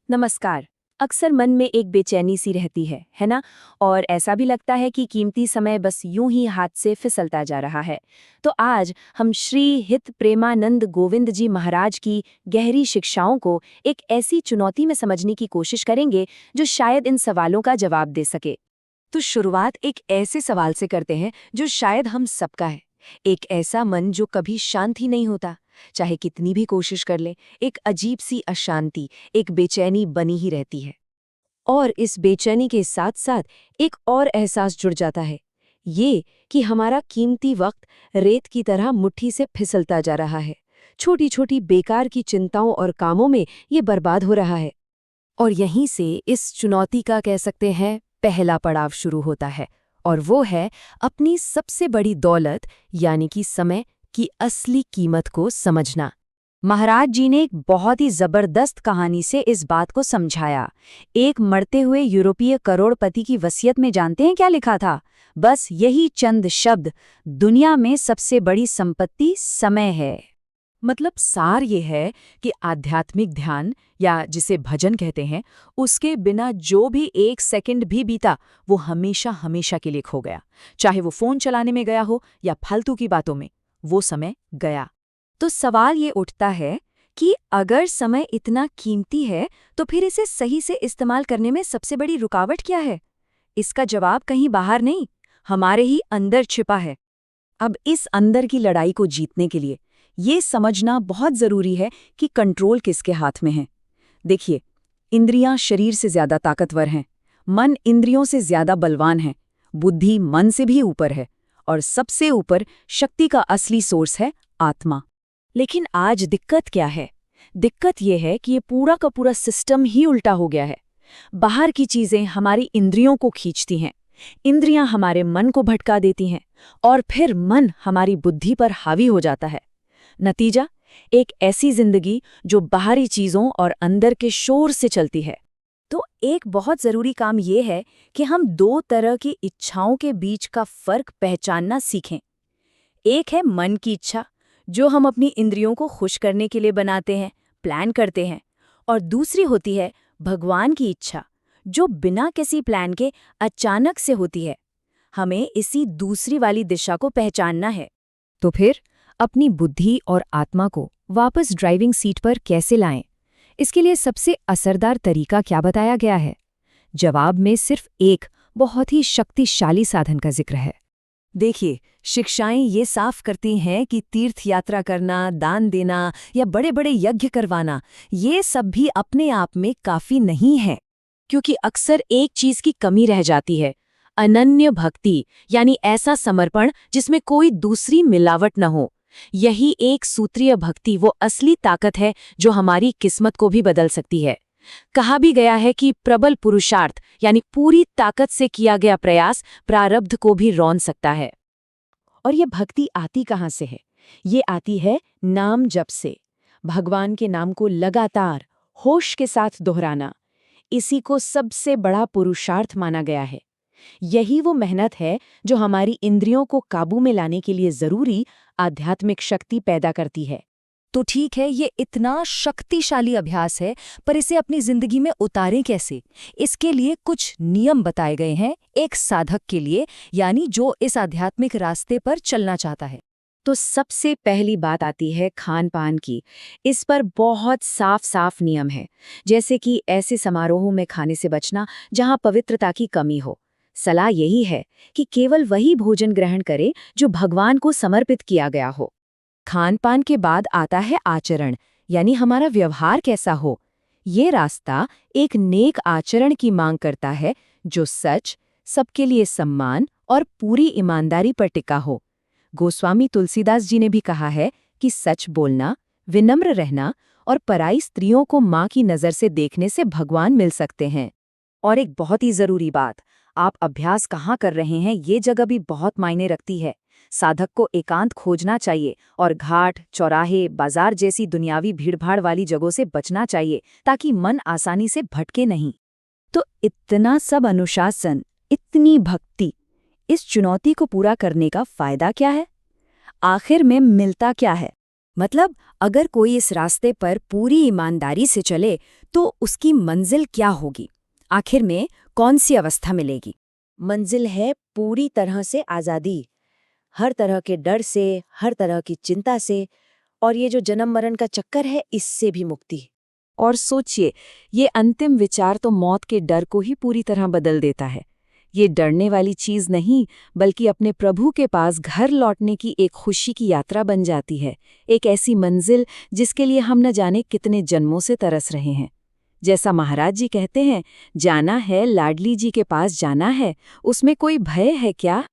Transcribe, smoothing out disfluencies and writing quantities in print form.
नमस्कार। अक्सर मन में एक बेचैनी सी रहती है ना? और ऐसा भी लगता है कि कीमती समय बस यूं ही हाथ से फिसलता जा रहा है। तो आज हम श्री हित प्रेमानंद गोविंद जी महाराज की गहरी शिक्षाओं को एक ऐसी चुनौती में समझने की कोशिश करेंगे जो शायद इन सवालों का जवाब दे सके। तो शुरुआत एक ऐसे सवाल से करते हैं जो शायद हम सबका है। एक ऐसा मन जो कभी शांत ही नहीं होता, चाहे कितनी भी कोशिश कर ले, एक अजीब सी अशांति, एक बेचैनी बनी ही रहती है। और इस बेचैनी के साथ साथ एक और एहसास जुड़ जाता है, ये कि हमारा कीमती वक्त रेत की तरह मुट्ठी से फिसलता जा रहा है। छोटी छोटी बेकार की चिंताओं और कामों में ये बर्बाद हो रहा है। और यहीं से इस चुनौती का कह सकते हैं पहला पड़ाव शुरू होता है, और वो है अपनी सबसे बड़ी दौलत यानी कि समय की असली कीमत को समझना। महाराज जी ने एक बहुत ही जबरदस्त कहानी से इस बात को समझाया। एक मरते हुए यूरोपीय करोड़पति की वसीयत में जानते हैं क्या लिखा था? बस यही चंद शब्द, दुनिया में सबसे बड़ी संपत्ति समय है। मतलब सार ये है कि आध्यात्मिक ध्यान, या जिसे भजन कहते हैं, उसके बिना जो भी एक सेकंड भी बीता वो हमेशा हमेशा के लिए खो गया। चाहे वो फोन चलाने में गया हो या फालतू की बातों में, वो समय गया। तो सवाल ये उठता है कि अगर समय इतना कीमती है तो फिर इसे सही से इस्तेमाल करने में सबसे बड़ी रुकावट क्या है? इसका जवाब कहीं बाहर नहीं, हमारे ही अंदर छिपा है। अब इस अंदर की लड़ाई को जीतने के लिए ये समझना बहुत जरूरी है कि कंट्रोल किसके हाथ में है। देखिए, इंद्रियां शरीर से ज्यादा ताकतवर हैं, मन इंद्रियों से ज्यादा बलवान है, बुद्धि मन से भी ऊपर है, और सबसे ऊपर शक्ति का असली सोर्स है आत्मा। लेकिन आज दिक्कत क्या है? दिक्कत यह है कि ये पूरा का पूरा सिस्टम ही उल्टा हो गया है। बाहर की चीजें हमारी इंद्रियों को खींचती हैं, इंद्रियां हमारे मन को भटका देती हैं, और फिर मन हमारी बुद्धि पर हावी हो जाता है। नतीजा, एक ऐसी जिंदगी जो बाहरी चीजों और अंदर के शोर से चलती है। तो एक बहुत जरूरी काम यह है कि हम दो तरह की इच्छाओं के बीच का फर्क पहचानना सीखें। एक है मन की इच्छा, जो हम अपनी इंद्रियों को खुश करने के लिए बनाते हैं, प्लान करते हैं। और दूसरी होती है भगवान की इच्छा, जो बिना किसी प्लान के अचानक से होती है। हमें इसी दूसरी वाली दिशा को पहचानना है। तो फिर अपनी बुद्धि और आत्मा को वापस ड्राइविंग सीट पर कैसे लाएं? इसके लिए सबसे असरदार तरीका क्या बताया गया है? जवाब में सिर्फ एक बहुत ही शक्तिशाली साधन का जिक्र है। देखिए, शिक्षाएं ये साफ करती हैं कि तीर्थ यात्रा करना, दान देना या बड़े बड़े यज्ञ करवाना, ये सब भी अपने आप में काफी नहीं है। क्योंकि अक्सर एक चीज की कमी रह जाती है, अनन्य भक्ति, यानी ऐसा समर्पण जिसमें कोई दूसरी मिलावट न हो। यही एक सूत्रीय भक्ति वो असली ताकत है जो हमारी किस्मत को भी बदल सकती है। कहा भी गया है कि प्रबल पुरुषार्थ यानी पूरी ताकत से किया गया प्रयास प्रारब्ध को भी रौंद सकता है। और ये भक्ति आती कहाँ से है? ये आती है नाम जप से। भगवान के नाम को लगातार होश के साथ दोहराना, इसी को सबसे बड़ा पुरुषार्थ माना गया है। यही वो मेहनत है जो हमारी इंद्रियों को काबू में लाने के लिए जरूरी आध्यात्मिक शक्ति पैदा करती है। तो ठीक है, ये इतना शक्तिशाली अभ्यास है, पर इसे अपनी जिंदगी में उतारें कैसे? इसके लिए कुछ नियम बताए गए हैं एक साधक के लिए, यानी जो इस आध्यात्मिक रास्ते पर चलना चाहता है। तो सबसे पहली बात आती है खान पान की। इस पर बहुत साफ साफ नियम है, जैसे कि ऐसे समारोहों में खाने से बचना जहां पवित्रता की कमी हो। सलाह यही है कि केवल वही भोजन ग्रहण करें जो भगवान को समर्पित किया गया हो। खान पान के बाद आता है आचरण, यानी हमारा व्यवहार कैसा हो। ये रास्ता एक नेक आचरण की मांग करता है जो सच, सबके लिए सम्मान और पूरी ईमानदारी पर टिका हो। गोस्वामी तुलसीदास जी ने भी कहा है कि सच बोलना, विनम्र रहना और पराई स्त्रियों को माँ की नज़र से देखने से भगवान मिल सकते हैं। और एक बहुत ही जरूरी बात, आप अभ्यास कहाँ कर रहे हैं ये जगह भी बहुत मायने रखती है। साधक को एकांत खोजना चाहिए और घाट, चौराहे, बाजार जैसी दुनियावी भीड़भाड़ वाली जगहों से बचना चाहिए ताकि मन आसानी से भटके नहीं। तो इतना सब अनुशासन, इतनी भक्ति, इस चुनौती को पूरा करने का फायदा क्या है? आखिर में मिलता क्या है? मतलब अगर कोई इस रास्ते पर पूरी ईमानदारी से चले तो उसकी मंजिल क्या होगी? आखिर में कौन सी अवस्था मिलेगी? मंजिल है पूरी तरह से आज़ादी, हर तरह के डर से, हर तरह की चिंता से, और ये जो जन्म मरण का चक्कर है इससे भी मुक्ति। और सोचिए, ये अंतिम विचार तो मौत के डर को ही पूरी तरह बदल देता है। ये डरने वाली चीज नहीं, बल्कि अपने प्रभु के पास घर लौटने की एक खुशी की यात्रा बन जाती है, एक ऐसी मंजिल जिसके लिए हम न जाने कितने जन्मों से तरस रहे हैं। जैसा महाराज जी कहते हैं, जाना है लाडली जी के पास जाना है, उसमें कोई भय है क्या?